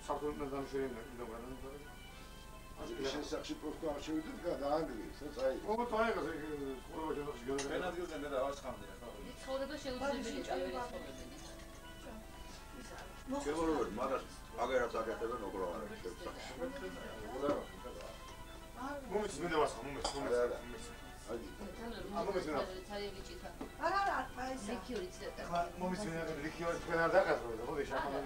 საფრთხე დამშვენებდა. შესაძლოა პროსტო არ შევიდეთ და ანგლიის, აი. ო, თაიღას ყველა ჯერში გადაგა. ჩვენ ადგილზე მე დავას ხამდე ხო? ცხოვრება შეუძლებელი ჭირველი ცხოვრება. შეგორობთ, მაგრამ აგერაც აკეთებენ უბრალოდ არ შეგვსახს. მომის მე დავასხა, მომის. მომის მე ლიქიორი თქვენ არ დაგასრულეთ, ხო შეშამო.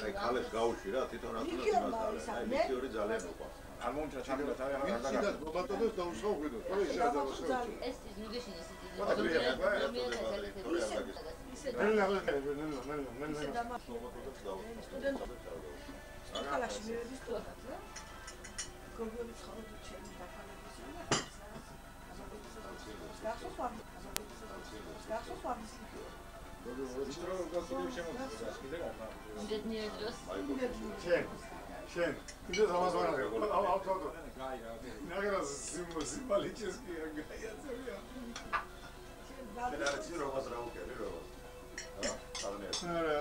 აი ქალებს გაუში რა, თვითონ რა თქმა უნდა, აი ლიქიორი ძალიან უყვარს. არ მომჭრა ჩამდა თავი არ დაგასრულეთ. ისედაც მობატონოს დაუსაუბროთ, ხო ეს შეადავსოთ. ეს ნუგეში ისეთი სკოლაში მივედი სტუდენტად რა. გოგოები ცხოვრობდნენ ჩემი დაფარებისგან. გახსოვს ვარ. შენ კიდე დამაზვარაღე ავტო ნაგრას სიმბოლически გაიაცებია მე არ ვიცი რომას რა უკები რომას არა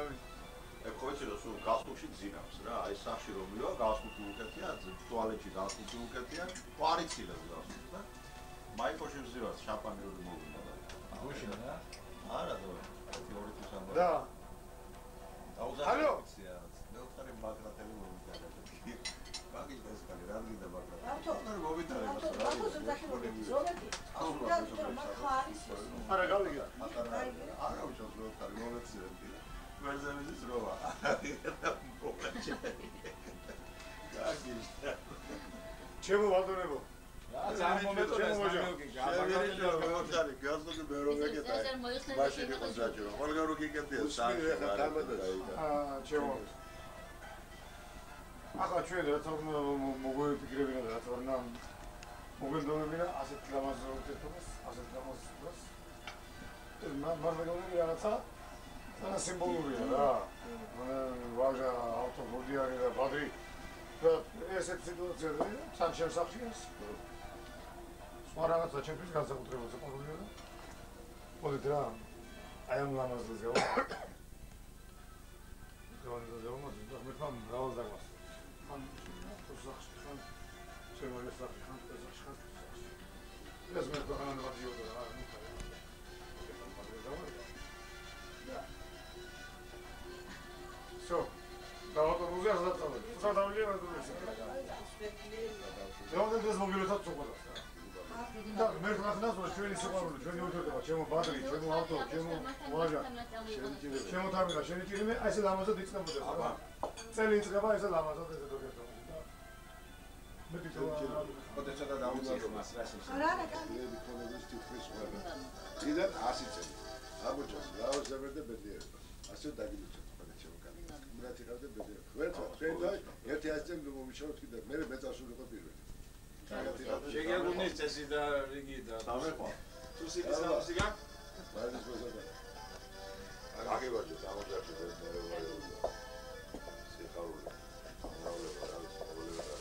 ეკოჩი რომ სულ გასტუში ძინავს რა აი სახში რომ მივა გასტუთი უკეთია ტუალეტში გასტუთი უკეთია ყარიცილებს გასტუთს და მაიკოში ვზივარ შამპანი რო მოვიდა და გუშინ რა არა ორი თვის ამბობ და ალო მეუთხარი მაგრატელი მოვიდა მაგის ეს კალი რა გინდა მაგრატელი ავტო მოვიდა არა გავიგე არა უშავს მეუთხარი მოვეცები ვერზემიზის როვა გაგიშტა ჩემო ვადონებო რა ძალიან მომეწონეს მაგიოკი გაბაგარი გასული მე რომ ეკეთა მაშინ იყო საჭირო ყველგან რო გიგებდია საჭირო ჩემო ახლა ჩვენ რაც მოგვიფიქრებინა და რაც ვარნა მოგვენდობებინა ასეთ ლამაზ უკეთებას ასეთ ლამაზ დროს მაგრამ რაღაცა და სიმბოლურია რა ვაჟა ავტობუსი არის და ბადრი და ესეთ სიტუაციაზე თან შემსახიას სხვა რაღაცა ჩემთვის განსაკუთრებულად საყვარელია და მოდით რა აი ამ ლამაზს გავვა მე თვითონ მრავალ დაგვას ხან ხოსახში ხან შემოესახი ხან ხოსახში ეს მე თვითონ ვადიოდა რა ნუ Все, давай уже разобрали. Что там лево, что ли? Я вот это смогли так сухо. Так, мы же нас что ли сухо, что не уйдет, чему батареи, чему авто, чему вага. Чему там, что не тирime, а если ламаза дикс там будет. Целый треба, если ламаза это будет. Мы тут вот это да დაუწიო მას რა შეიძლება. არა, არა, ელექტრონიკის თითქმის ყველა. დიდად 100 წელი. აბოჭოს, ლაოსებერდე ბედიერება. ასე დაგილოცოთ. მრათი ხავდე ბედე. ხერხო, ჩვენ და 100 წელი მომიშავოთ კიდე მე მეწასულიყო პირველი. შეგეგუნის წესი და რიგი და სამეხო. თუ სიგა? ბარის ბოზობა. აგებაჭო გამოჯარში მე ვარ. სიხარული. მოვლება რა ვიცი, მოვლება რა.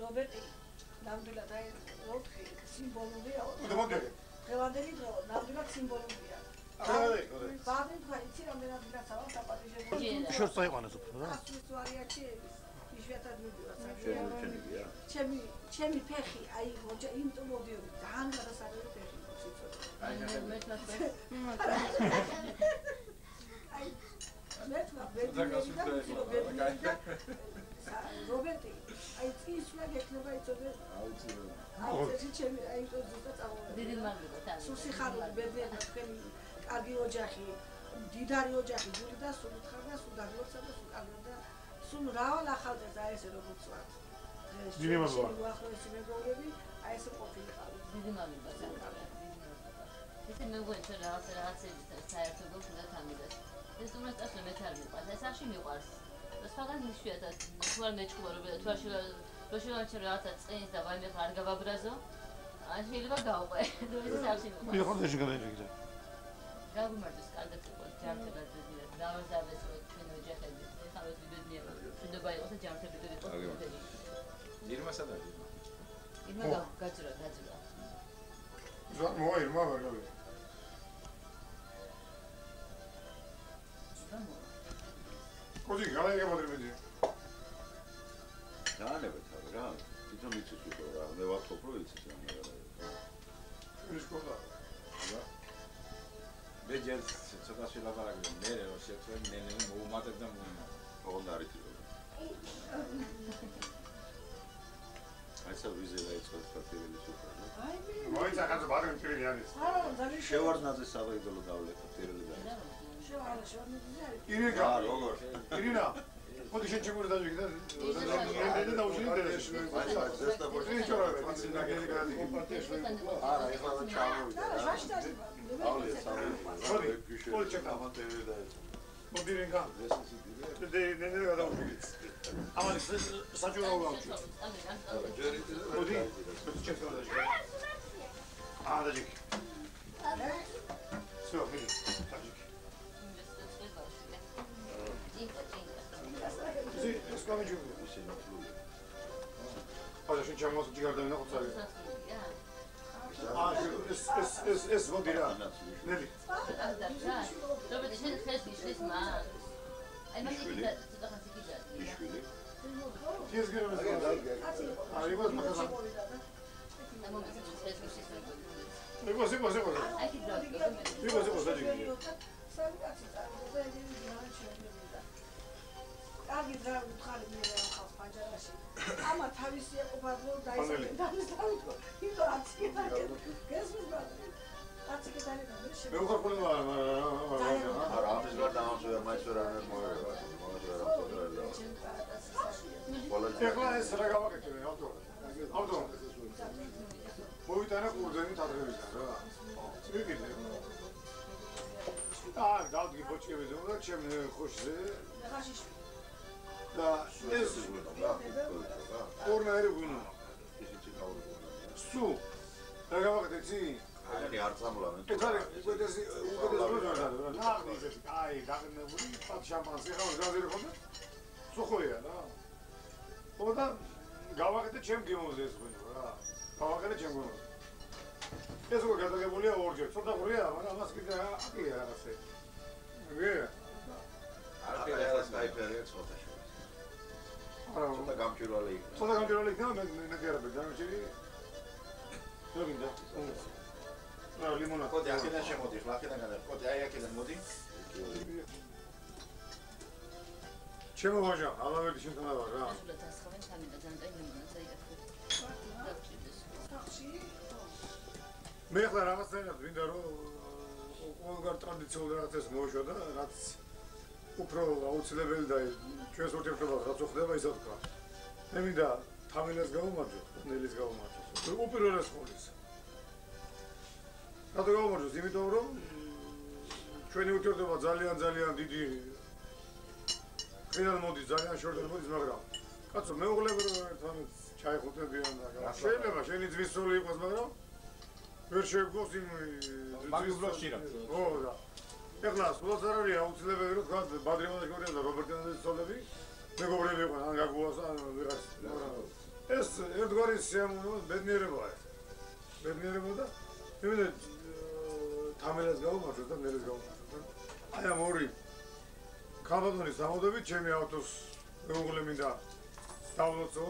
რობერტი, ნამდვილად აი ოთხი სიმბოლურია. მოდები. დღევანდელი დრო ნამდვილად სიმბოლურია. ბადრი თქვა იცი რამდენად გასავა საპატიჟებული. შორს წაიყვანეს უფრო რა. ასუს ვარიაცი იშვიათად მიდივარ შენია. ჩემი ფეხი აი მოჯა იმიტომ მოდიოდი ძალიან გადასარევი ფეხი სიცოცხლე. აი მე თვითონ აი მე თვითონ რობერტი აი წისვლა გექნება იცოდე აი ჩემი აი ეს ზუსტად წამოვიდა დიდი მადლობა თან სიხარული ბედნიერება თქვენი კარგი ოჯახი დიდარი ოჯახი გული და სულ ხარ და სულ დაგლოცა და სულ კარგი და სულ მრავალ ახალწელს აი ესე როგორც ვართ დიდი მადლობა უახლოესი მეგობრები აი ესე ყოფილიყავით დიდი მადლობა ესე მეგვეცე რაღაცები საერთოდ უნდა თამილდეს ეს უნდა წასვლა მე თარ მიყვარს ეს ახში მიყვარს სხვაგან იშვიათად თუ არ მეჭყობა რომ თუ არ შევანჩე რაღაცა წინს და ვაიმე ხარ გავაბრაზო ან შეიძლება გავყვე და ეს ახში მიყვარს მე ხარ ეში გადაიჭირე გავიმარჯოს კარგად იყო ჯანმრთელად ზედმეტად დავაზავეს რომ ჩვენ ოჯახები ეხლა ეს ბედნიერება შედობა იყოს და ჯანმრთელად იყოს ირმასა და ირმა გაჭრა ზო ირმა ვერ გავიგე კოდი გაიგებოდი მე. დაანებეთ რა. თვითონ იცის უკვე რა. მე ვაფთობ რომ იცის რა. ის ყოლა. მე ჯერ ცოტა შელაპარაკე მე რომ შეწვენ ნენე მოუმატებ და მოიმა. ოღონდ არის თვითონ. აიცა ვიზე დაიწყოთ ფაქტიების უკვე რა. მოიცა ხანძ ბადრი მტვილი არის. არა, ძალიან შევარდნაძე საღვიძლო დავლეთ პირველი და. ირინა, როგორ? ირინა. მოდი შენ ჩემური დაჟიგი და და უშინდე. ზესტა ბოჭი. იჩორა, ვიცი ნაგელი გადი პარტია შეიძლება. არა, ეხლა რა ჩამოვიდა რა. ავლე სამი. მოდი, მოდი ჩეკა. ამატები და მოდი რენგა. და ნენე გადავუშვით. ამან საჯურო გავუშვით. მოდი, ჩეკა დაჟიგი. დაჟიგი. всё, მიდი. დაჟიგი. ეს გამიჯობია. არა, შენ ჩამოს ჯიგარდანა ხოცარი. ეს მოდი რა. ნელი. რობოტი შენ ხეს ისლის მა. აი მაგით ცოტა ხანს იქიდა. იშვილი. ის გეროს. აი ვარ მაგას. ეგოს. აი კიდე. ეგოს დაჯიგი. კარგი ძრავი უთხარი მე რა ხავს პანჯარაში. ამა თავისი ეყოფადო დაისახე დავიტო. იმდო აციკეთარი. გესმის ბატონო. აციკეთარი და მე უხარ ხოლმე არა, ამის გარდა დამამზადა მაინც ვერ არ მოერევა. ეხლა ეს რა გავაკეთე ავტო. მოვიტანა ყურძენი თადრევიდან რა. მიგიდე. დავდგი ბოჭკები ზოგადად და ჩემ ხოშზე. და ეს ორნაირი გვინო. სუ რა გავაკეთე ცი? აი არ წამულავენ. ეხლა უკეთესი როჟა. ნახნიზეთი, აი დაგნებული პატ შამპანსი ხარ გაზერი ხონდა. სუხოია რა. ხოდა გავაკეთე ჩემ გემოზე ეს ღვინო რა. გავაკეთე ჩემ გემოზე. ეს უკვე გადაგებულია ორჯერ. ცოტა ყურია, მაგრამ ამას კიდე აკლია რაღაცე. მე არა დაიფერე ცოტა შევას. არა, ცოტა გამჭვირვალე იქნა. ცოტა გამჭვირვალე იქნა, მე გერაბე დამჭირი. როგორია? რა ლიმონადი. კოდი აქედან შემოდი, ხლა აქედან გადა. კოდი აი აქედან მოდი. ჩემო ვაჟა, ალავერდი შენთან ვარ რა. სულად ასხავენ სამი და ძალიან ლიმონადს აიგახო. მე ახლა რაღაცაირად მინდა რომ ყველგან ტრადიციული რაღაცას მოუშვა და რაც უფრო აუცილებელი და ჩვენს ურთიერთობას რაც უხდება ისა თქვა. მე მინდა თამილას გავუმარჯოს, ნელის გავუმარჯოს. უპირველეს ყოვლისა. რატო გავუმარჯოს? იმიტომ რომ ჩვენი ურთიერთობა ძალიან დიდი ხიდან მოდის, ძალიან შორიდან მოდის, მაგრამ კაცო მეუღლები რომ ერთმანეთს ჩაიხუტებიან და შეიძლება შენი ძმის სული იყოს, მაგრამ ვერ შეგვგოს იმ მაგბლოკში რა. ო რა. ეხლა სულაც არ არის აუცილებელი რომ თქვა ბადრიმადა შორია და რობერტიანის სოლები მეგობრები იყვნენ, ან გაგულას ან ვიღაც. ეს ერთგვარი სიამოვნება ბედნიერებაა. ბედნიერება და იმედი თამელას გავუმარჯოს და ნელის გავუმარჯოს. აი ამ ორი ქალბატონის ამოდებით ჩემი ავტოს მეუღლე მინდა დავლოცო,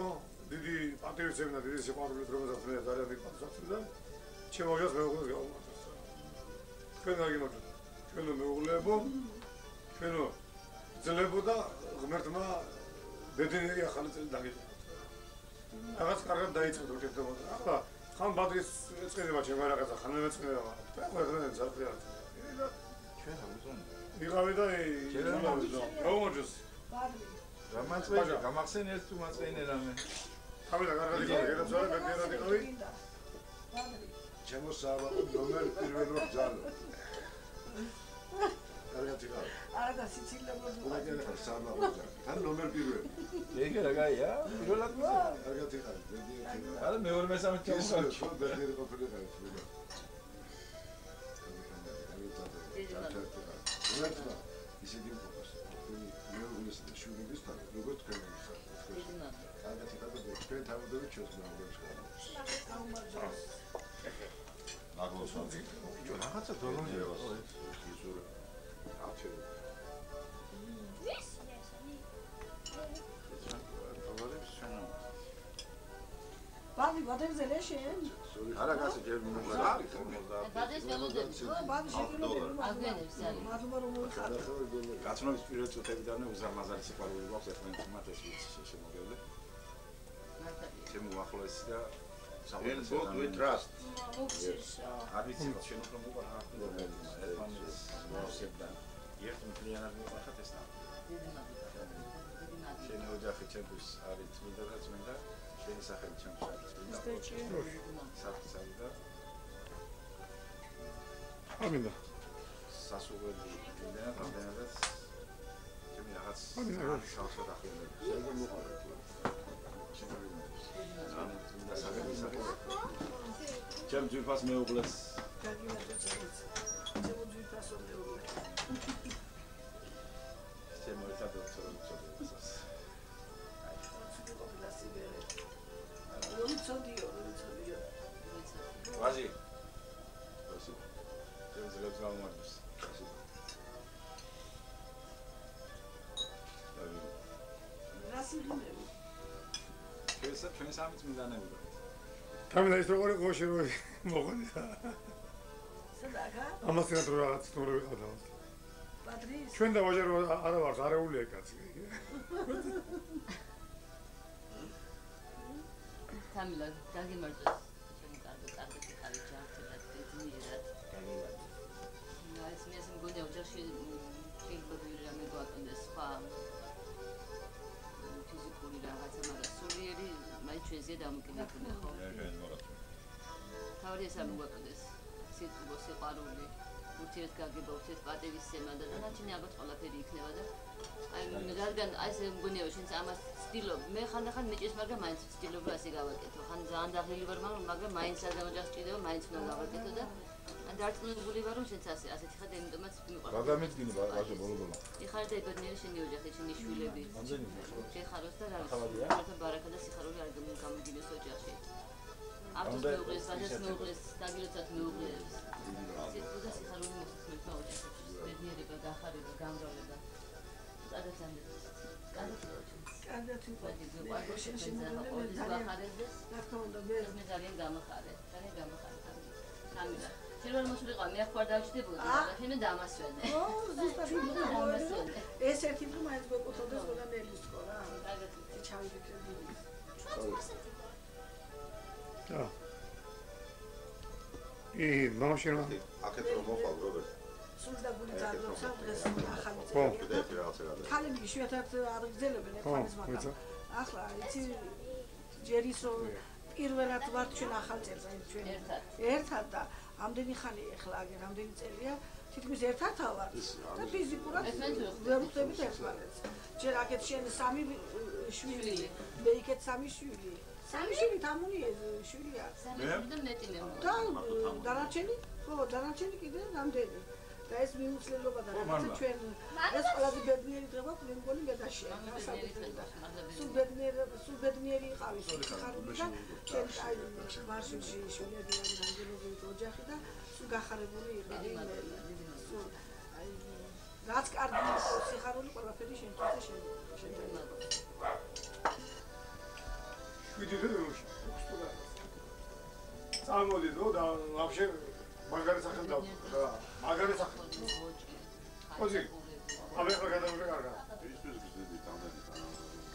დიდი პატივისცემა და დიდი სიყვარულით რომელსაც მე ძალიან მიყავს და ჩემ ოჯახს მეუღლეს გავუმარჯოს. ჩვენ გაგიმარჯოთ. ჩვენო მეუღლეებო, ჩვენო ძლებო და ღმერთმა ბედნიერი ახალი წელი დაგეწევათ. რაღაც კარგად დაიწყოთ ურთიერთობა. ახლა ხან ბადრის ეწყინება ჩემ რაღაცა, ხან მე მეწყინება. ახლა დღეს ზარფია. ჩვენ ამბობთ. ვიღავი და გავუმარჯოს. გამაწვენი, გამახსენე თუ მაწვენე რამე. ხამედა კარგად იყავი, გადაცვალე ბედნიერად იყავი. ჩემო საავადო ნომერი პირველ რო ბძანო. კარგად იყავი. არა და სიცილებლად უკეთე საავადო. ან ნომერი პირველი. ეგ რა გაია? პირველად მა? კარგად იყავი, ბედნიერად იყავი. არა მეორე მესამე ჩამოვარჩი. ჩვენ ბედნიერი ყოფილიყავით, ვიდა. ერთმა ისეთი მყოფას, თქვენი მეუღლის და შვილების თან, როგორც თქვენ მიხართ. კარგად იყავით, თქვენ თავდადებით ჩვენს მეუღლებს გავამარჯოს. მაგლოსო. რაღაცა დონოზე ისურე. აჩერე. ვადებზე ლეშენ? არა გასა ჯერ მინუს არის 50. ბადეს ველოდები. ბადეს შეგულობენ. აგვენებს არის. მადლობა რომ მოიხარ. გაცნობის პირველ წუთებიდანვე უზარმაზარი სიყვარული გვაქვს ერთმანეთთან ეს ვიცი შემოგევლე. ჩემი უახლოესი და In both we trust. არ ვიცი რა შენ უფრო მოყარა ერთმანეთს მოსებდა. ერთ მთლიანად მოყარხათ ეს და შენ ოჯახი ჩემთვის არის წმინდა და წმინდა შენი სახელი ჩემთვის არის წმინდა საფრთხე და ამინდა სასურველი იმენა რამდენადაც ჩემი რაღაც შავსა დახილები შეგე მოყარა ჩემ ძვირფას მეუღლეს ჩემ ერთად ვწოდებს ვაჟი ჩემ ძლებს გამომარჯოს ჩვენ სამი წმინდანები ვართ. თამილა ის როგორი ყოში რო მოყოლი. სადაგა? ამასთან რო რაღაც თორე ვიყავდა. პატრის. ჩვენ და ვაჟი რო არა ვართ, არეულია კაცი. თამილა გაგიმარჯოს. ჩემი კარგი ხარი ჯანმრთელად ძნიერად. გაგიმარჯოს. ეს მე მგონია ოჯახში შეიძლება რამე გვაკონდეს სხვა ფიზიკური რაღაცა, მაგრამ სულიერი მაინც ჩვენზეა დამოკიდებული ხო? თავი ეს არ მოგვაკონდეს. სიტყვა, სიყვარული, ურთიერთგაგება, ურთიერთპატივისცემა და დანარჩენი ალბათ ყველაფერი იქნება და აი რადგან აი ეს მგონია შენც ამას ვცდილობ. მე ხანდახან მიჭირს, მაგრამ მაინც ვცდილობ ასე გავაკეთო. ხან ძალიან დაღლილი ვარ, მაგრამ მაინც არ გამოჯახს ჭირდება, მაინც უნდა გავაკეთო და დარწმუნებული ვარ, რომ შენც ასეთი ხარ, იმიტომაც მიყვარს. რა დამეძგინი ვაჟო ბოლო-ბოლო. იხარ და იბედნიერი შენი ოჯახი, შენი შვილები. შეხაროს და რა ხალხია? ვიცი, ბარაკა და სიხარული არ გამიგინოს ოჯახში. აბდოს მეუღლეს, ვაჟას მეუღლეს, დაგილოცათ მეუღლეს. სიტყვა და სიხარული მოსწმება ოჯახში. ბედნიერება, გახარება, გამრავლება. გადაცემდეს. კარგად ვიყავ. შენ ვახარებდეს. რა თქმა უნდა, მე ძალიან გამახარე. თამილა. შენ რომ მოსულიყო, მე ახლა დავჭდებოდი, მაგრამ მე დამასვენე. ო, ზუსტად იმედი. ეს ერთი დღე მაინც გვეკუთვნოდეს ყველა ნელის სკოლა რა. კარგად ჩავიფიქრები. აა. მამაშენო. აქეთ რომ მოყავ რობერტ. სულ და გული დაგროცა დღეს ახალი ხო, კიდე რაღაცა რა. ხალი იშვიათად არ გძელებენ ერთმანეთს, მაგრამ ახლა იცი ჯერ ის რომ პირველად ვართ ჩვენ ახალ წელს, აი ჩვენ ერთად და ამდენი ხანი ახლა აგერ ამდენი წელია თითქმის ერთად ვართ და ფიზიკურად ვერ ვხვდებით ერთმანეთს. ჯერ აქეთ შენ სამი შვილი, მე იქეთ სამი შვილი. სამი შვილი თამუნია შვილია. და დანარჩენი? ხო, დანარჩენი კიდე რამდენი? და ეს მიუცლელობა და რაღაცა ჩვენ ეს ყველაზე ბედნიერი დღე გვაქვს, მე მგონი მედაშია. სულ ბედნიერი იყავი სიხარული და ჩვენ აი მარშრუტში შვილები რანგელობით ოჯახი და სულ გახარებული იყავი. სულ აი რაც კარგი სიხარული ყველაფერი შენთვის და შენთან. წამოდიდო და ვაფშე მაგარი სახელი და მაგარი სახელი. ოზი. აბე რა გადავიღე კარგა. ის გზები თამაში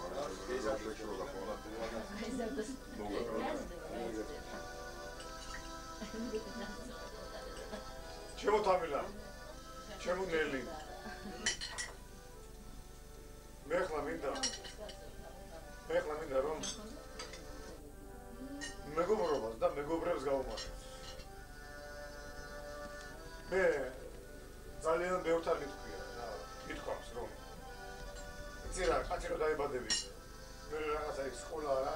მაგრამ გეიზარდე შევ და ხოლმე ჩემო თამილა. ჩემო ნელი. მე ხლა მინდა რომ მეგობრობას და მეგობრებს გავუმართლოს. მე ძალიან ბევრთან მithქვამს რომ იცი რა, კაცი რო დაიბადები მე რაღაცა იქ სკოლა რა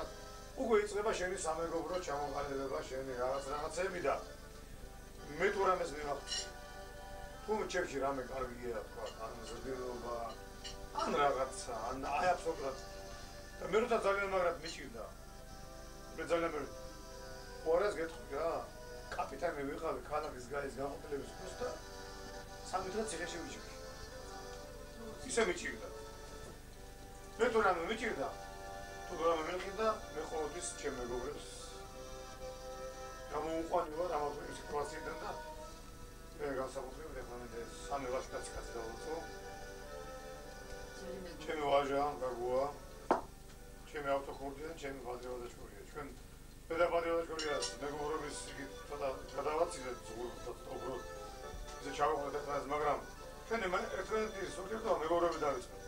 უკვე იწყება შენი სამეგობრო ჩამოყალიბება შენი რაღაცები და მე თუ რამეს მივახცე თუ ჩემში რამე კარგია თქვა ან ზრდილობა ან რაღაცა ან აი აბსოლუტურად მე როცა ძალიან მაგრად მიჭირდა მე ძალიან მე ორას გეტყვი რა კაპიტანი ვიყავი ქალაქის გაის განყოფილების დროს და სამი დღე ციხეში ვიჭირდი. ისე მიჭირდა. მე თუ რამე მიჭირდა, თუ რამე მიყიდა, მე ყოველთვის ჩემ მეგობრებს გამოუყვანი ვარ ამ სიტუაციიდან და მე განსაკუთრებით ახლა მე სამი ვაჟკაცი დავუწყო. ჩემი ვაჟა, გაგუა, ჩემი ავტოხორდია, ჩემი ბადრევაძეშკორია. ჩვენ პედა ბადრევაძეშკორიას მეგობრობის იგი ცოტა გადავაცილეთ უბრალოდ ისე ჩავაყრეთ ახლა, მაგრამ ჩვენ ერთმანეთი სულიერ მეგობრები დავიწყეთ.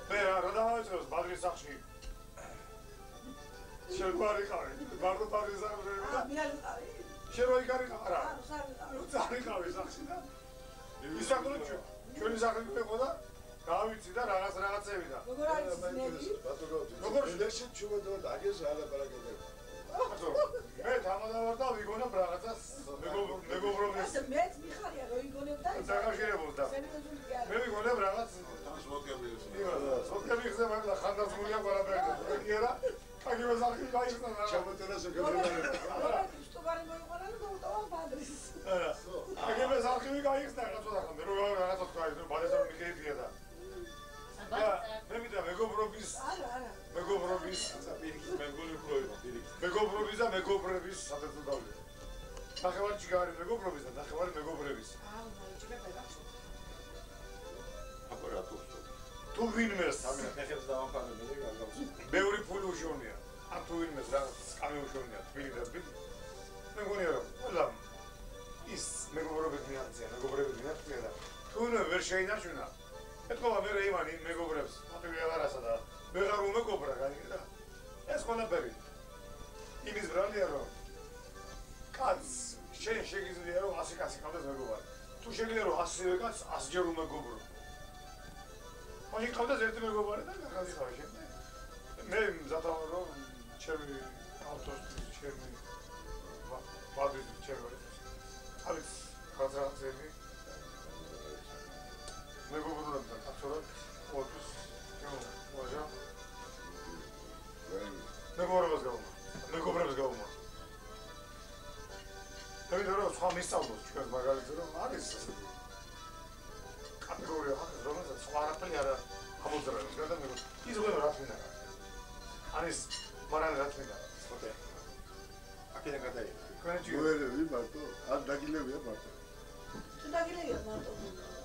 მე რა დავიწყებს ბადრის სახში შენ ვარიყავი, მარტო ბადრის სახში და მე არ ვიყავი. შენ რო იგარიყავ რა? წარიყავი სახში და ისაკროთ ჩვენი სახში იყო და გავიცი და რაღაცები და როგორ არის ნელი? როგორ შეიძლება ჩუმადოთ აგეს ალაპარაკებები. მე თამადავარ და ვიგონებ რაღაცას მეგობრობის. მეც მიხარია რომ იგონებ და დაკავშირებულდა. მე ვიგონებ რაღაც სოციალიზმის. სოციალიზმის ხდება და ხანდაზმულია ყველაფერი. კი არა? კაგიო ზახი გაიხსნა რა. ჩამოწერასო გეუბნება. სტუბარი მოიყვანა და დაუტოვა ბადრის. არა. კაგიო ზახი გაიხსნა რაღაცა ხანდა. რო რაღაცა თქვა, ბადესა მიხეიდია და მე მითხა მეგობრობის მეგობრობის მეგობრობის და მეგობრების სადაც დავიდე. ნახევარი ჯგარი მეგობრობის და ნახევარი მეგობრების. აბა რა თუ თუ ვინმეს ამის ხეხებს დავამყარებდი და გავგავსე. ბევრი ფული უშოვნია. ან თუ ვინმეს რა სკამი უშოვნია თბილი და თბილი. მე მგონია რომ ყველა ის მეგობრობის მიაღწია, მეგობრების მიაღწია და თუ ვინმე ვერ შეინარჩუნა ეთქვა მე რეიმანი მეგობრებს მოტივი აღარასა და ვეღარ უმეგობრა გაიგე ეს ყველაფერი იმის ბრალია რომ კაც შენ შეგიძლია რომ 100 კაცი ყავდეს მეგობარი თუ შეგიძლია რომ 100 კაცს 100 ჯერ უმეგობრო მაშინ ყავდეს ერთი მეგობარი და გაგიხავე შენ მე მზადავ რომ ჩემი ავტოს ჩემი ბადრის ჩემი არის ხაზრაცები მეგობრებთან კაცურად ყოველთვის ვაჟა მეგობრებს გავუმარ მე ვიდრე სხვა მისწავლოს ჩვენ მაგალითად რომ არის კატეგორია აქვს რომელსაც სხვა არაფერი არ ამოძრაებს და მე ის როგორ რა თქმა უნდა არის მარან რა თქმა უნდა ოკეი აქედან გადაი გუერები მარტო არ დაგილებია მარტო თუ დაგილებია მარტო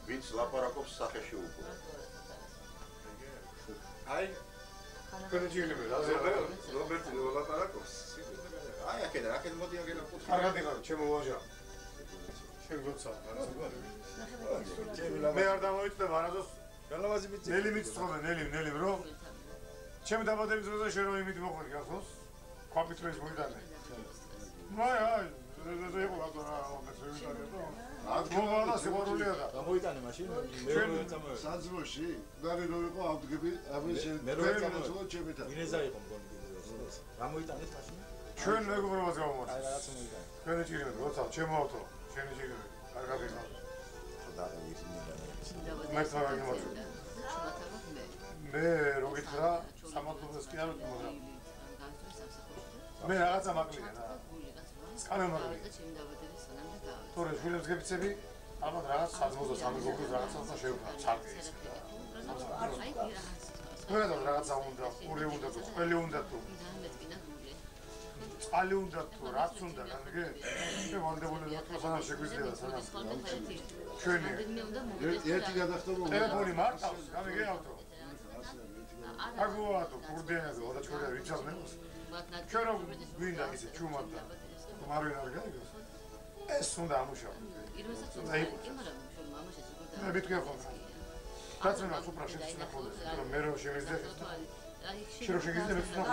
ვინც ლაპარაკობს სახეში უკვე. აი, კონეჯილები, რობერტი ლაპარაკობს. აი, აქედან მოდი აგენა პუთხი. კარგად იყავ, ჩემო ვაჟა. შენ გოცა, მე არ დამოიწდებ არასდროს. განავაზი მიწი. ნელი მიწწოვე, ნელი, ბრო. ჩემი დაბადების დროზე შენ რომ იმით მოხდი გახსოვს? კომპიუტერის მოიდანე. აი, זה იყო რა მოგეცევიდანე და მოგადა სიყვარულია და გამოიტანე მაშინ მე წამოვე საძმოში გარი რო იყო ავდგები ამის შენ მე რო წამოვე ჩემეთან ვინეზა იყო მგონი გამოიტანეთ მაშინ ჩვენ მეგობრობას გავუმართ აი რაღაც მოიტანე ჩვენი ჭირები როცა ჩემო ავტო შენი ჭირები კარგად იყო და ისინი მე თვითონ მე რო გითხრა სამართლობას კი არ ვთქვა მაგრამ მე რაღაცა მაკლია რა სკამემაგრი თორე შვილებს გეფიცები ალბათ რაღაც საზღვაო სამეგობროს რაღაცა შევქნა ცალკე ის რა რაღაცა უნდა ორი უნდა თუ ყველი უნდა თუ წყალი უნდა თუ რაც უნდა განგე მე ვანდებული ვარ სანამ შეგვიძლია სანამ ჩვენი ერთი გადახტობა ტელეფონი მარტავს გამიგე ავტო აგუა თუ კურდენაზე და ჩვენ ვიცავდნენ ჩვენ რომ გვინდა ისე ჩუმად და მარვინ არ გაიგოს ეს უნდა ამუშავო მე ვიტყვი ხო რაც მე სუპრა შეცნახულე რომ მე რო შემიძლია შენ რო შეგიძლია მე ვთქვა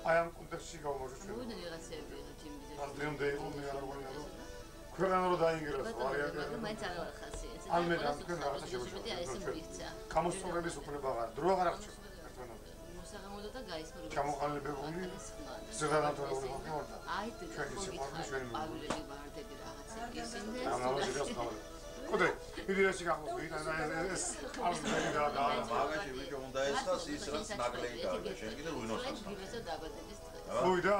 აი ამ კონტექსტში გავმოჟო ჩვენ ამდენდე იყო მე არ ვგონია რომ ქვეყანა რო დაინგრას ვარიანტი ალმე და თქვენ რაღაცა შევშევთ გამოსწორების უფლება აღარ დრო აღარ აღწევთ და გაისმრული ჩამოყალიბებული ზედანათებული ხმარდა აი ჩვენი სიყვარული ჩვენი პავილელი ვარდები რაღაცა გისინდეს კოდე ვიდეოში გახმოვიდეთ და ეს ალმენი და მაგაში ვიჯო უნდა ესხას ის რაც ნაკლები გავიდა შენ კიდე უინოსას მოიდა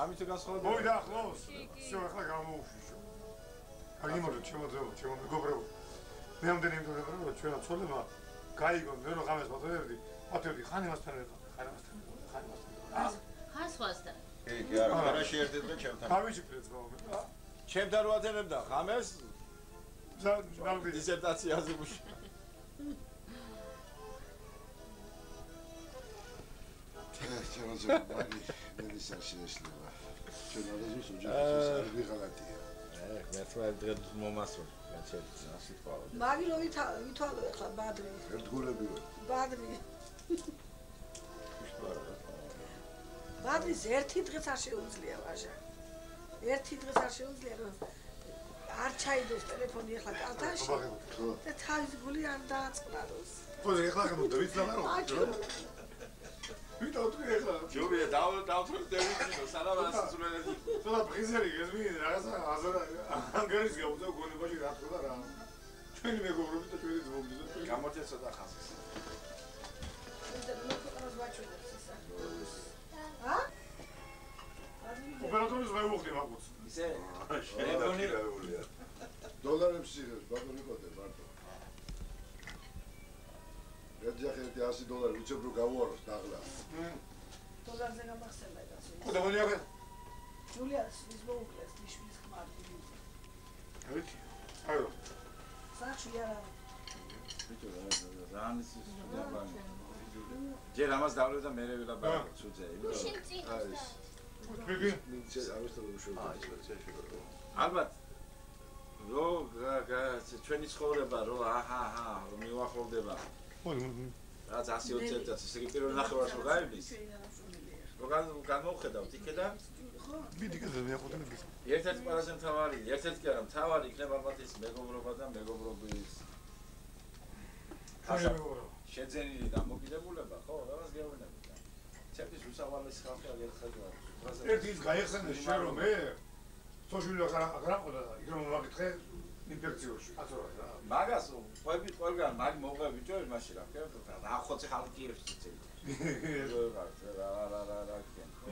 ამით გასხმობ მოიდა ახლოს всё ახლა გამოუშვიშო აი მოდი ჩემო მეგობრებო მე ამდენი იმდენები რომ ჩვენო ცოლებმა გაიგონ მე რომ ღამეს მათევდი ხანი მასთან ერთხელ ხანი სხვასთან. კი, არა, არა შეერთეთ და ჩემთან. გამიჩიფრეთ მომა. ჩემთან რო ათენებდა ხამეს ზალბი დისერტაციაზე მუშ. Çanaca bari ne desen şineşliğine. Çanaca sucuğu sarı bir galatı. მეთვალე დღეს მომასწრე მეცედი ასე თქვა. მაგი რო ვითვალო ახლა ბადრი. ერთგულები ვარ. ბადრი. ბადრის ერთი დღეც არ შეუძლია ვაჟა. ერთი დღეც არ შეუძლია რომ არ ჩაიდოს ტელეფონი ახლა კალთაში. და თავის გული არ დააწყნაროს. ხო, ახლა გამოდა ვიცალა რომ. ვიტო თუ ახლა ჯობია დავთვალე დევიძინო სანამ ასწულენები. ცოტა პრიზერი გეზმი რაღაცა აზარა ანგარის გაუწა გონებაში რა თქმა რა. ჩვენი მეგობრები და ჩვენი ძმობები გამოჩე ცოტა ხანს. ოპერატორის მე უხდი მაგუც. ისე ტელეფონი დოლარებს იღებს ბატონი კოდე მარტო. ერთჯახეთი $100 უცებრო გავუაროს დაღლა. დოლარზე გამახსენდა ეს. და მონიაკე. ჯულიას ის მოუკლეს ნიშნის ხმარი. აიჩი. აიო. საჩი არა. ბიჭო რამის ისწავლე. ჯერ ამას დავლე და მე ვილაპარაკე ცუძე. არის. მიგი მინცე აუსტრო უშოვდა. ალბათ რო ჩვენი ცხოვრება რო აჰა რო მიუახლოვდება. რაც 120 წელს ისე პირველ ნახევარს რო გაივლის. რო განმოვხედავთ იქიდან ბიდიკაზე მე ახოთენ გის. ერთ-ერთი ყველაზე მთავარი, ერთ-ერთი კი არა, მთავარი იქნება ალბათ ის მეგობრობა და მეგობრობის შეძენილი დამოკიდებულება, ხო, რაღაც გეუბნებით. ჩემთვის უსავალესი ხალხი არ ერთხელ. ერთი ის გაიხსენე შენ რომ მე სოციალური აღრაყოდა იქ რომ მაგითხე ინფექციაში აცორა რა. მაგას ყვები ყველგან მაგ მოყვები ჯერ მაშინ რა ქებდა რა ხოცი ხალხი ებს ცი. რა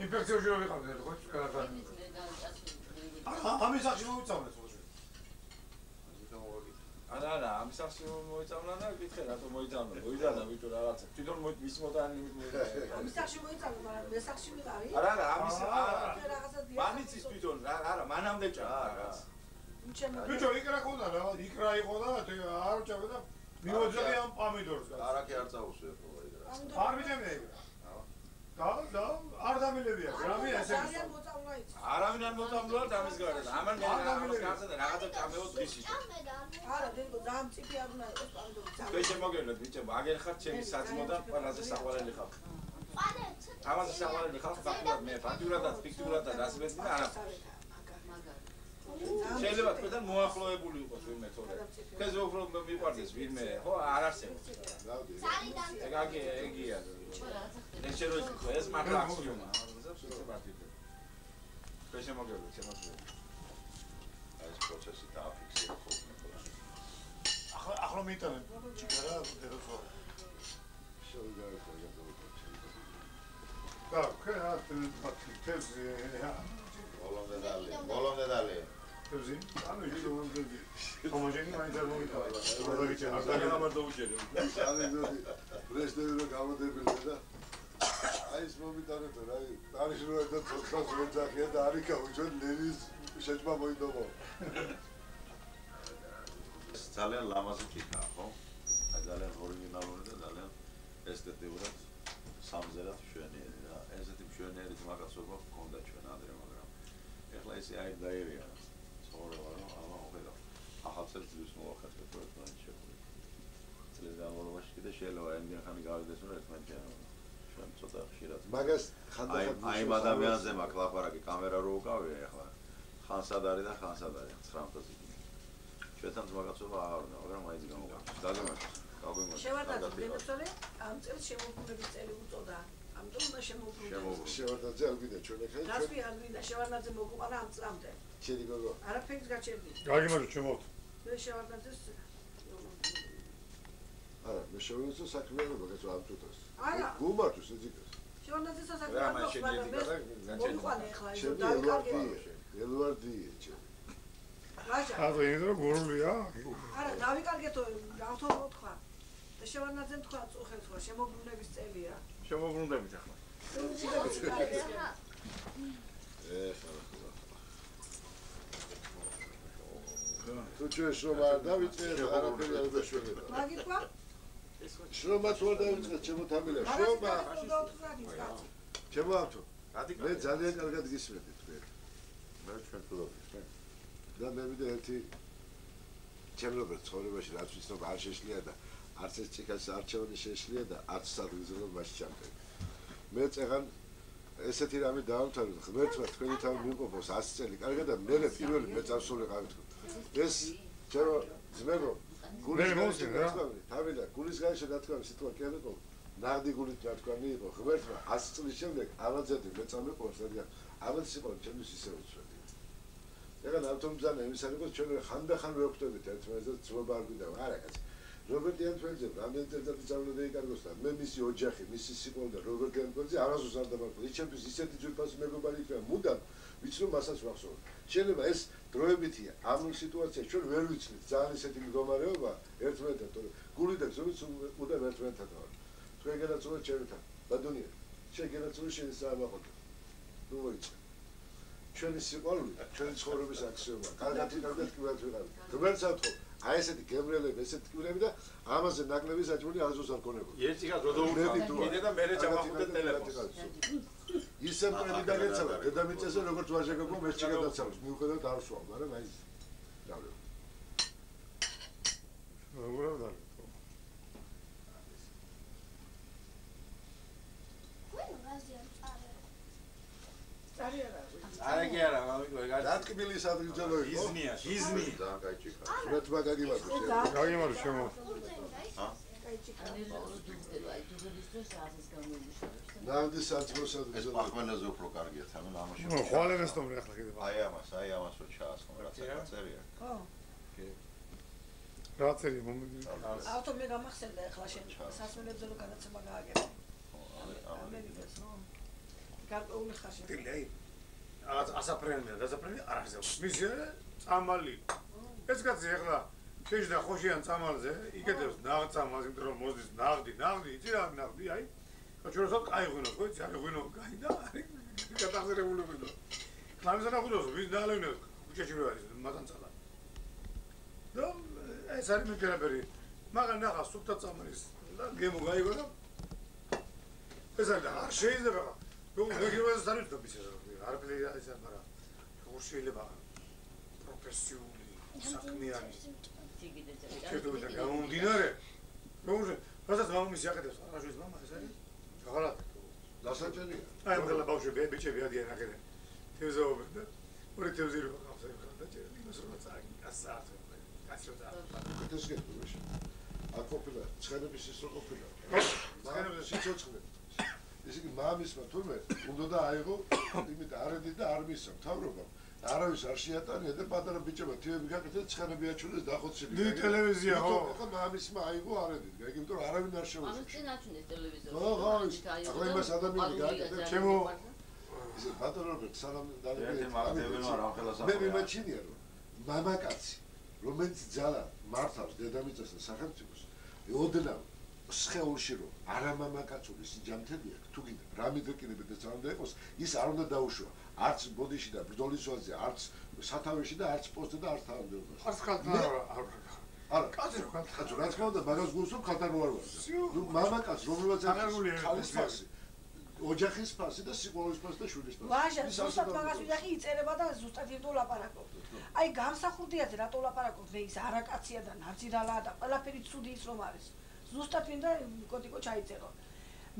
ინფექციაში რომ ვიყავდი ხო კალათა. ამის სახში მოვიწავლეთ ხო შე. არა, ამის სახში მოიწავლა და გითხე რატომ მოიწავლა. მოიძანა ბიჭო რაღაცა. თვითონ მის მოდანი მოიწავლა. ამის სახში მოიწავლა, მაგრამ მე სახში ვიყავი. არა, ამის რაღაცა დიახ. მამიცის თვითონ არა, მანამდე ჭამდა რაღაც. ბიჭო იქ რა ხონდა რა, იქ რა იყო და არ ჭამდა და მივოძებდი ამ პომიდორს. არაკი არ წაუსვე ხო ეგ რა. არ ვიძებდი ეგ. და არ დამილებია, რამე ესე. ძალიან მოწავლა იცი. არავინ არ მოწამლა ამის გარეთ. ამან რაღაცა და რაღაცა ჭამეო დღისი. არა, დედო, ძალიან ციფი არ უნდა იყოს პომიდორი. თქვენ შემოგევლეთ ბიჭო, აგერ ხარ ჩემი საძმოდან ყველაზე საყვარელი ხალხი. ამაზე საყვარელი ხალხი ფაქტურად მე ფაქტურადაც ფიქტურადაც ასმეცი და არა. შეიძლება თქვენთან მოახლოებული იყოს ვინმე თორე. თქვენზე უფრო მიყვარდეს ვინმე, ხო, არ არსებობს. ეგ ეგია. ეს შეიძლება იყოს ეს მართლა აქსიომაა. თქვენ შემოგევლეთ შემოძლეთ. აი ეს პროცესი დააფიქსირე ხოლმე. ახლა მიიტანენ ჭირა დედოსო. შევიგავე ხოლმე. და ქერა თეს ბოლომდე დალი. თეზი ანუ ის მომდები. ჰომოგენი მაინც არ მომიტანა. აღარ გამარჯვებული. ანეკდოტი. ბრესნევი რო გამოდებული და აი ეს მომიტანეთ რა, არის რო ერთ ცოცხალს ვეძახია და არიქა უჩვენ ლენის შეჭმა მოიდობო. ძალიან ლამაზი კითხვა, ხო? აი ძალიან ორიგინალური და ძალიან ესთეტიურად სამზერად მშვენიერი რა. ესეთი მშვენიერი მაგაცობა გქონდა ჩვენ ადრე, მაგრამ ეხლა ესე აი დაერია. ცხოვრება რომ ამა მოხდა. ახალწელს ძვის მოახერხეთ ერთმანეთს შეგვიძლია. წლების განმავლობაში კიდე შეიძლება ემდენ ხანი გავიდეს რომ ერთმანეთს ჩვენ ცოტა ხშირად. მაგას ხანდახან აი ამ ადამიანზე მაქვს ლაპარაკი, კამერა რო უკავია ეხლა. ხანსად არის და ხანსად არის 19-ზე. ჩვენთან მაგაცობა არ უნდა, მაგრამ მაინც გამოვაქვს. დაგემართოს. გავიმართოს. შევარდაძე დედოფალი ამ წელს შემოქმედების წელი უწოდა. ამიტომ უნდა შემოქმედდეს. შევარდაძე არ გვიდა ჩვენ ახლა. რასვი არ გვიდა შევარდაძე მოგვიყარა ამ წლამდე. ჩერი გოგო. არაფერს გაჩერდი. გაგიმართო ჩემოთ. მე შევარდაძეს არა, მე შევეცო საქმიანობა გასვა ამ წუთას. არა. გუმართოს ეძიკას. შევარდაძეს რა საქმიანობა მაშინ მაგრამ ეძიკა და მოგვიყარა ახლა ის ჩემი დავიკარგე. ელვარდიე ჩემი. ვაჟა. აბა ის რო გურულია. არა, დავიკარგეთო, ავთო თქვა. და შევარდაძემ თქვა წუხეთ ხო, შემობრუნების წელია. შემოbrunდებით ახლა. თუ ჩვენ შრომა არ დავიწყეთ, არაფერი არ გვეშველება. მაგიყვა? შრომაც ვერ დავიწყეთ, ჩემო თამილა, შრომა. ჩემო ავთო. მე ძალიან კარგად გისმენთ თქვენ. მე ჩვენ ფლობთ. და მე ვიდე ერთი ჩემ როგორც ცხოვრებაში რაც ვიცნობ არ შეშლია და არც ეს ჭიქას არჩევანი შეშლია და არც სადგიზელო მასში ჩამწევი. მე წეგან ესეთი რამე დავამთავრე, ღმერთმა თქვენი თავი მიყოფოს 100 წელი. კარგად და მე პირველი მეწამსული ყავით. ეს ჩემო ძმებო გულის გაშე დათქვამი, თავილა გულის გაშე დათქვამი სიტყვა კი არ იყო. ნაღდი გულით დათქვამი იყო. ღმერთმა 100 წლის შემდეგ ამაძედი მეწამეყოს, რადგან ამაც იყო ჩემთვის ისე უცვლელი. ეხლა ავტომბზანა იმის არ იყოს ჩვენ ხანდახან ვერ ვხვდებით ერთმანეთს ძმობა არ გვინდა არა კაცი რობერტ იანტველზე რამდენი წელიწადი წავლედა იკარგოს და მე მისი ოჯახი მისი სიყვარული და რობერტ იანტველზე არასდროს არ დამარხვა ის ჩემთვის ისეთი ძვირფასი მეგობარი იქნება მუდამ ვიცი რომ მასაც ვახსოვებ შეიძლება ეს დროებითია ამ სიტუაციაში ჩვენ ვერ ვიცით ძალიან ისეთი მდგომარეობა ერთმანეთთან თორე გული და ზომიც მუდამ ერთმანეთთან ვარ თქვენ გენაცვლეთ ჩემთან ბადონია შენ გენაცვლე შენ საამაყო ნუ მოიწყე ჩვენი სიყვარული, ჩვენი ცხოვრების აქსიომა. კარგად იკარგეთ კიდევ ვიღარ. ღმერთს ავთხოვ, აი ესეთი გემრიელები, ესეთი ტკბილები და ამაზე ნაკლები საჭმელი არასდროს არ გქონებოდა. ერთი ხა როდო და მერე ჩავახუდე ტელეფონს. ისე მტრები დაგეცალა, დედამიწაზე როგორც ვაჟაგებო მერჩი გადაცალოს. მიუხედავად არ ვსვამ, მაგრამ აი დავლევ. როგორ დავდო? არაგი არა, მამიკო, ეგ არის. დატკბილის ადგილზელო იყო. იზნია. ძალიან კაი ჭიქა. ღმერთმა გაგიმართოს. გაგიმართ შემო. ნავდის საწყოს ეს ადგილზელო. პახმენაზე უფრო კარგია თან, ამაში. ნუ ხვალენას თომ ახლა კიდე. აი ამას რო ჩაასხომ, რაც აწერია. ხო. რა წერია მომი? ავტო მე გამახსენდა ახლა შენ სასმელებზე რო გადაცემა გააგებე. ამერიკას რო გარკვეული ხარში. ტილეი. ასაფრენია, დასაფრენია არ არის. მისია წამალი. ეს კაცი ახლა შეჯდა ხოშიან წამალზე, იკეთებს ნაღწამალს, იმიტომ რომ მოდის ნაღდი, იცი რა ნაღდი, აი. ხოჩუროსად კაიღვინოს, ხო იცი, აიღვინო, კაი და არის გადაღზრებული ღვინო. ხამისანა ღვინოს, ვის დაალევნებს, ქუჩაში რო არის, მატანცალა. და ეს არის მეკერაბერი. მაგრამ ნახა სუფთა წამალის და გემო გაიგო და ეს არის და არ შეიძლება. ნუ მეგრებას არ ვიცნობ ისე რა. არაფერი ისე მაგრამ როგორ შეიძლება პროფესიული საქმიანი შეიძლება და გამომდინარე როგორ რასაც მამის იაკეთებს აღაშვის მამა ეს არის აღარად დასაჭერია აი მაგალითად ბავშვები ბიჭები ადიან ახედე თევზაობენ და ორი თევზი რო ყავს და ჭერდი იმას რომ წაგი ასაათო კაცროდა ეს გეტყვი აკოფილა ცხენების ის რო ყოფილა ცხენების სიცოცხლე ისე კი მამისმა თურმე უნდა და აიღო იმით არედი და არ მისცა მთავრობა არავის არ შეატანია და პატარა ბიჭებმა თივები გაკეთეს ცხენები აჩვენეს დახოცილი დიდი ტელევიზია ხო ხო მამისმა აიღო არედი იმიტომ რომ არავინ არ შეუძლია ამას წინ აჩვენეს ტელევიზორში ხო ახლა იმას ადამიანი გააკეთებს ჩემო ისე პატარა რობერტ სალამ დაგეგმება მე მიმაჩნია რომ მამაკაცი რომელიც ძალა მართავს დედამიწას და სახელმწიფოს ოდნავ სხეულში რომ არა მამაკაცური სიჯანმრთელია თუ კიდე რამე დაკინებდა ძალა იყოს ის არ უნდა დაუშვა არც ბოდიში და ბრძოლის ზონაზე არც სათავეში და არც პოსტზე და არც თავმჯდომარეობაში არც ხალხთან არა კაცი რო კაცი რაც გავდა მაგას გულსო ხალხთან რო არ ვარ ნუ მამაკაც რომელსაც არის ფასი ოჯახის ფასი და სიყვარულის ფასი და შვილის ფასი ვაჟა ზუსტად მაგას ვიძახი იწერება და ზუსტად ერთო ლაპარაკობ აი გამსახურდიაზე რატო ლაპარაკობ მე ის არაკაცია და ნაძირალაა და ყველაფერი ცუდი ის რომ არის ზუსტად მინდა კოტიკო ჩაიწერო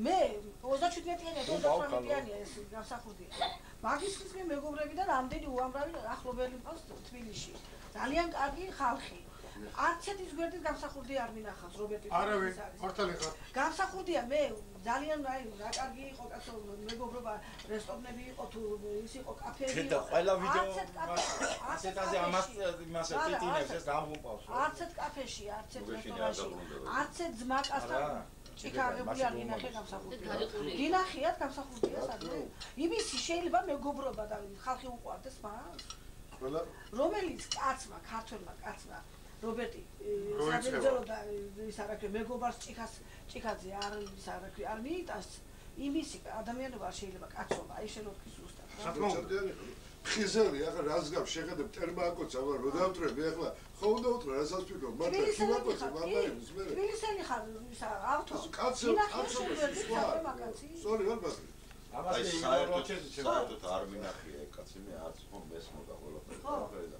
მე 37-იანია 38-იანია ეს გამსახურდია მაგისტრის მეგობრები და რამდენი უამრავი ახლობელი მყავს თბილისში ძალიან კარგი ხალხი არცეთის გვერდით გამსახურდი არ მინახავს რობერტი არავინ მართალი ხარ გამსახურდია მე ძალიან აი რა კარგი იყო კაცო მეგობრობა რესტორნები იყო თუ ის იყო კაფეები და ყველა ვიდეო ასეთაზე ამას იმას წიტინებს ეს გამომყავს არცეთ კაფეში არცეთ რესტორანში არცეთ ძმაკასთან ჭიქაღებული არ გინახე გამსახურდია გინახიათ გამსახურდია სადმე იმისი შეიძლება მეგობრობა და ხალხი უყვარდეს მას ყველა რომელიც კაცმა ქართველმა კაცმა რობერტი საბერძნო და ის არაკლი მეგობარს ჭიქაძე არ ის არაკლი არ მიიტანს იმისი ადამიანობა შეიძლება კაცობა აი შენ რო თქვი ზუსტად ხიზელი ახლა რას გავს შეხედებ ტერმაკოცა რო დავტრები ახლა ხო უნდა უთრო რასაც ვიგო მაგრამ ხიმაკოცა მამაებს მე თბილისელი ხარ ისა ავთო კაცო სორი ვარ ბატონო აი საერთოდ არ მინახია ეგ კაცი მე არც ხომ მესმოდა ყველაფერი და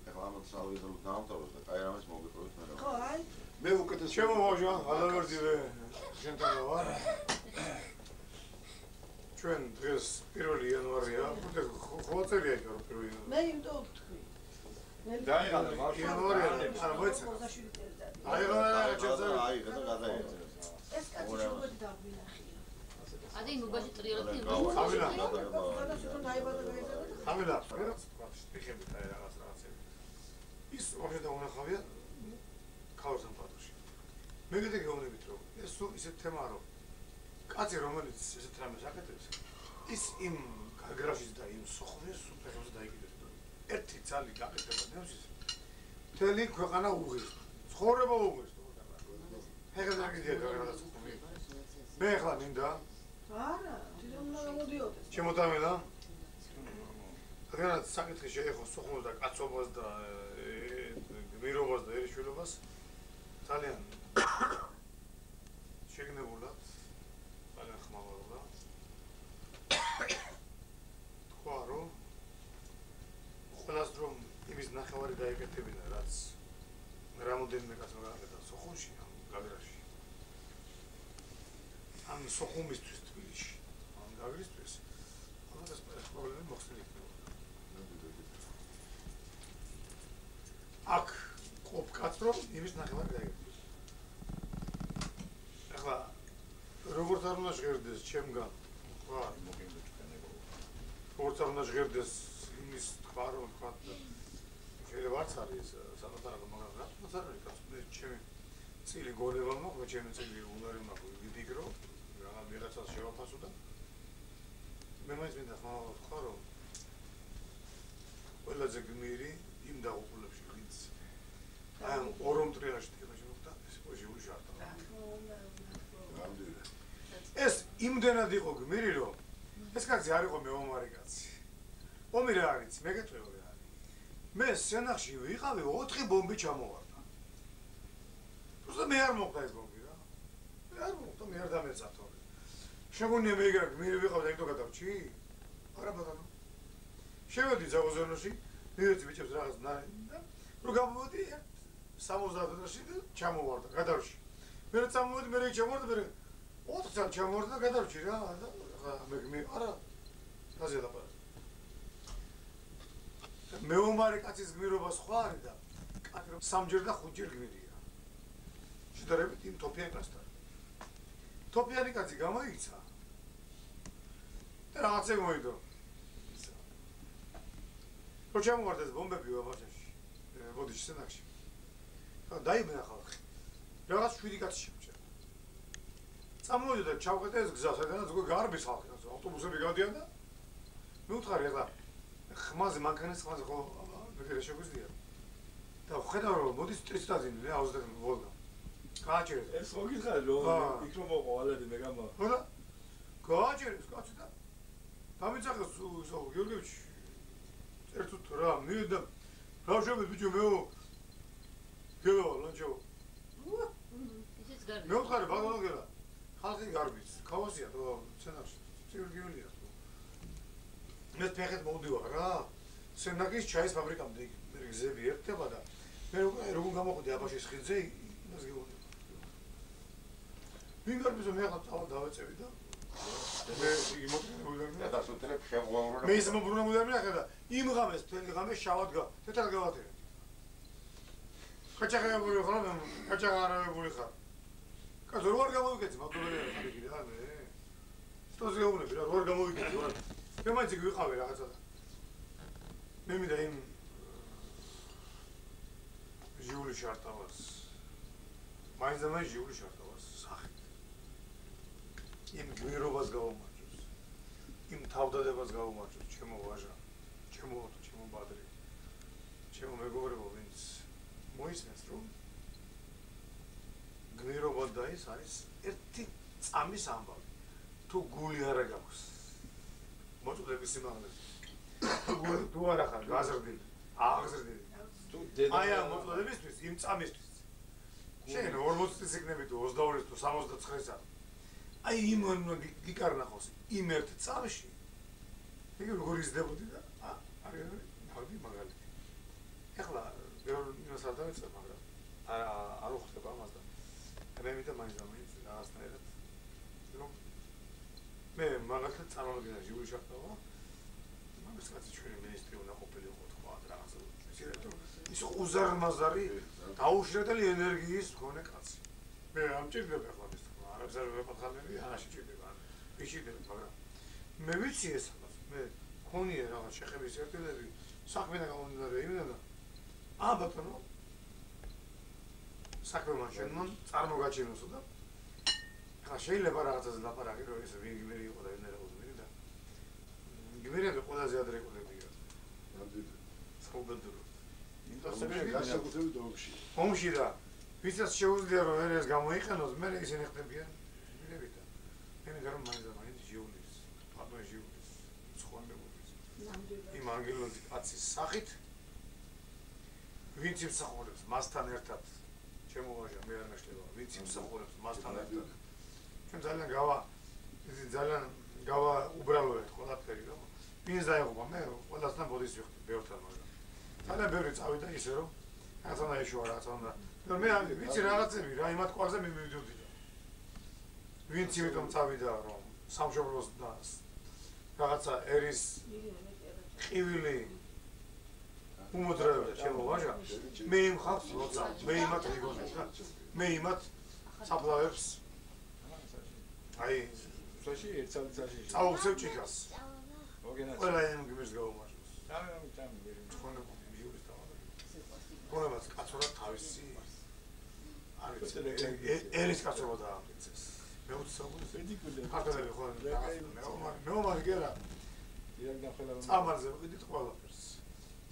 ახლა ამათ სალვიდროს დაამთავროს და აი რამეს მოგიყვებით მე რა ხო აი მე უკეთეს ჩემო მოჟა ალავერდივე შენთან ვარ ჩვენ დღეს 1 იანვარია უკვე ხო წერია იქ რომ 1 იანვარი მე იმდო ვთქვი დაიღალე იანვარია არ მოიცა აიღალე ჩაწერა აიღე და გადაიღე ეს კაცი შეგოდი დაგვინახია ადი მოგაში ტრიოლეთი ხავილა გადასულთან დაიბადა გაიზარდა ხავილა რაღაც ფიქრებით აი რაღაცები ის ოღონდ უნახავია ქაოსთან პატოში მე კიდე გეუბნებით რომ ეს სულ ისეთ თემაა რომ კაცი რომელიც ესეთ რამეს აკეთებს ის იმ გაგრაშის და იმ სოხუმის სუფერებს დაიგებს ერთი ძალი გაკეთება ნევსის მთელი ქვეყანა უღის ცხოვრება უღის ეგრე დაგიდია რაღაც მე ახლა მინდა არა თვითონ უნდა გამოდიოდეს ჩემოდამელა რაღაც საკითხი შეეხო სოხუმს და კაცობას და გმირობას და ერიშვილობას ძალიან შეგნებულად ძალიან ხმალავდა თქვა რომ ყველას რომ იმის ნახევარი დაეკეთებინა რაც რამოდენიმე კაცმა გააკეთა სოხუმში ამ გაგრაში ამ სოხუმისთვის თბილისში ამ გაგრისთვის ალბათ ეს პრობლემა მოხსნილი იქნებოდა აქ ყოფ კაც რომ იმის ნახევარი დაეკეთებინა ახლა როგორც არ უნდა ჟღერდეს ჩემგან თქვა როგორც არ უნდა ჟღერდეს იმის თქვა რომ თქვა შეიძლება არც არის საკუთარ მაგრამ რაც არ არის კაც მე ჩემი წილი გონება მაქვს ჩემი წილი უნარი მაქვს ვიფიქრო რა ვიღაცას შევაფასო და მე მაინც მინდა თქვა რომ ყველაზე გმირი იმ დაღუპულებში ვინც აი ორომ ტრიალში თემაში მოხდა ეს ოჟიური ჟარტა ეს იმდენად იყო გმირი რომ ეს კაცი არ იყო მეომარი კაცი ომი რა არის მე გეტყვი რა არის მე სენახში ვიყავი 4 ბომბი ჩამოვარდა უბრალოდ მე არ მოხდა ეს ბომბი რა მე არ მოხდა მე არ დამეცათო შეგონია მე ეგრე გმირი ვიყავ და იქ გადავჭი არა ბატონო შევედი ზაუზენოში მივეცი ბიჭებს რაღაც და რო გამოვედი 70 დღეში ჩამოვარდა გადავში მე რა წამოვედი მე რა ჩამოვარდა მე 4 წამი ჩამოვარდა და გადავჭი რა და მე არა ასე ლაპარაკ მეომარი კაცის გმირობა სხვა არის და კაცი რომ 3ჯერ და 5ჯერ გმირია შედარებით იმ თოფიანი კაცთან თოფიანი კაცი გამოიქცა და რაღაცე მოიდო რო ჩამოვარდეს ბომბები ვაბაშაში ბოდიში სენაკში დაიბნა ხალხი რაღაც 7 კაცი შემჭა წამოვიდა და ჩავყედა ეს გზა სადაც უკვე გარბის ხალხი ავტობუსები გადიან და მე ვთხარი ახლა ხმაზე მანქანის ხმაზე ხო მე შეგვიძლია და ხედავ რომ მოდის ტრიცდაზინი რა 20 ვოლტა გააჭერეს ეს ხო გითხარი რომ იქ რომ მოყვალები მე გამა ხო და გააჭერეს კაცი და დამიცახეს ისო გიორგიევიჩი ერთუთ რა მივიდა რა შევედი ბიჭო მეო გელო ლანჩო ისიც გარბის მე ვთხარი ბაგონო გელა ხალხი გარბის ქაოსია თუ სენაკში გიორგიევია მე ფეხით მოვდივარ რა სენაკის ჩაის ფაბრიკამდე მე გზები ერთება და მე როგორ გამოხვდი აბაშის ხიდზე იმას გეუბნები ვინ გარბიზო მე ახლა წავალ დავეწევი და მე იგი მოტრებული და დასუტრებ შემოუბრუნა მე ის მომბრუნებული ახლა და იმ ღამეს თელი ღამე შავად თეთრად გავატირე კაჭაღარებული ხარ მე კაჭაღარებული ხარ კაცო როგორ გამოვიკეცი მაგდობელი ხარ იგი რა მე სტოზე გეუბნები რა როგორ გამოვიკეცი რა მე მაინც იქ ვიყავი რაღაცა და მე მინდა იმ ჟიული შარტავას მაინც და მაინც ჟიული შარტავას სახით იმ გმირობას გაუმარჯოს იმ თავდადებას გაუმარჯოს ჩემო ვაჟა ჩემო ბადრი ჩემო მეგობრებო ვინც მოისმენს რომ გმირობა და ის არის ერთი წამის ამბავი თუ გული არა გაქვს მოწოდების სიმაღლეზე. თუ არა ხარ გაზრდილი, აღზრდილი. თუ დედა აი ამ მოწოდებისთვის, იმ წამისთვის. შენ 40 წლის იქნები თუ 22 თუ 69-ისა. აი იმ გიკარნახოს იმ ერთ წამში. იგი როგორ იზრდებოდი და არის მაგდი მაგალითი. ეხლა იმას არ დავიწყებ, მაგრამ არ უხდება ამას და მე მითხრა მაინც რაღაცნაირად რომ მე მაგალითად წარმოვიდგინე ჟიური შახტავა მაგას კაცი ჩვენი მინისტრი უნდა ყოფილიყო თქვა რაღაცა ის უზარმაზარი დაუშრედელი ენერგიის მქონე კაცი მე ამჭირდება ახლა ეს თქვა არაფერს არ ვეპათხანები აღაში ჭირდება ვიჭირდება მაგრამ მე ვიცი ეს მე ქონია რაღაც შეხების ერთილები საქმიდან გამომდინარე იმიდან და ბატონო საქმე შენმან წარმოგაჩენოსო და ახლა შეიძლება რაღაცაზე ლაპარაკი რომ ეს ვინგმერი იყო და ვინერა უზმერი და გმირები ყველაზე ადრეკულებია ნამდვილად საუბედურო ინტერესები გასაკუთრებით ომში და ვისაც შეუძლია რომ ეს გამოიყენოს მე ისინი ხდებიან გმირები და მე მითხრა რომ მაინც ჟიულის პატონ ჟიულის ცხონებულის იმ ანგელოზი კაცის სახით ვინც იმსახურებს მასთან ერთად ჩემო ვაჟა მე არ მეშლება ვინც იმსახურებს მასთან ერთად ჩვენ ძალიან გავა უბრალოეთ ყველაფერი რომ ვინც დაიღუპა მე ყველასთან ბოდის ვიხდი ბევრთან მაგრამ ძალიან ბევრი წავიდა ისე რომ რაღაცა ეშოა რაღაცა უნდა მე ვიცი რაღაცები რა იმათ კვარზე მე მივიდოდი ვინც იმიტომ წავიდა რომ სამშობლოს და რაღაცა ერის ყივილი უმოდრეობდა ჩემო ვაჟა მე იმ ხალხს როცა მე იმათ რიგონებს და მე იმათ საფლავებს აი საში ერთსალიცაში წაუხსევ ჭიქას მოგენაცი ყველა იმ გმირს გაუმარჯოს ჩამი თხოვნებული ჟიურის დავალე ყველას კაცურად თავისი არის ერის კაცობა დაამტკიცეს მე უცნობს ქართველები ხო მე ომარი კი არა ირაკიდან ყველა წამალზე ვიყიდით ყველაფერს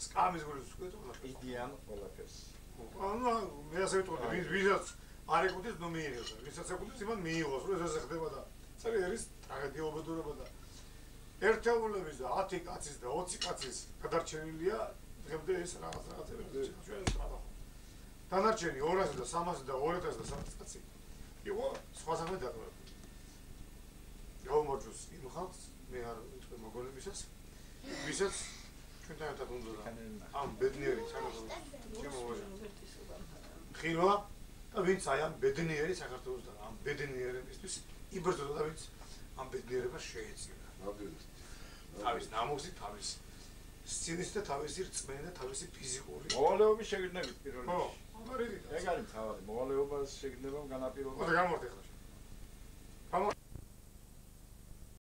სკამის გულს ვკეთო ყველაფერს იდიან ყველაფერს ანუ მე ასე ვიტყოდი ვისაც არ ეკუთვნის ნუ მიიღოს ვისაც ეკუთვნის იმან მიიღოს რომ ეს ხდება და წერი არის ტრაგედია უბედურება და ერთეულების და 10 კაცის და 20 კაცის გადარჩენილია დღემდე ეს რაღაცები ჩვენ ვსწავლობ დანარჩენი 200 და 300 და 2000 და 300 კაცი იყო სხვა სამე დაკავებული გაუმარჯოს იმ ხალხს მე არ ვიტყვი მოგონებისას ვისაც ჩვენთან ერთად უნდა ამ ბედნიერი საქართველოს ჩემო ვაჟა ხილვა და ვინც აი ამ ბედნიერი საქართველოს და ამ ბედნიერებისთვის იბრძოდა და ვინც ამ ბედნიერებას შეეწირა თავის ნამოსი თავის სცენის და თავისი რწმენა და თავისი ფიზიკური მოვალეობის შეგრძნებით პირველ რიგში ხო მაგარი ეგ არის თავი მოვალეობას შეგრძნება განაპირობა მოდი გამორთე ხარ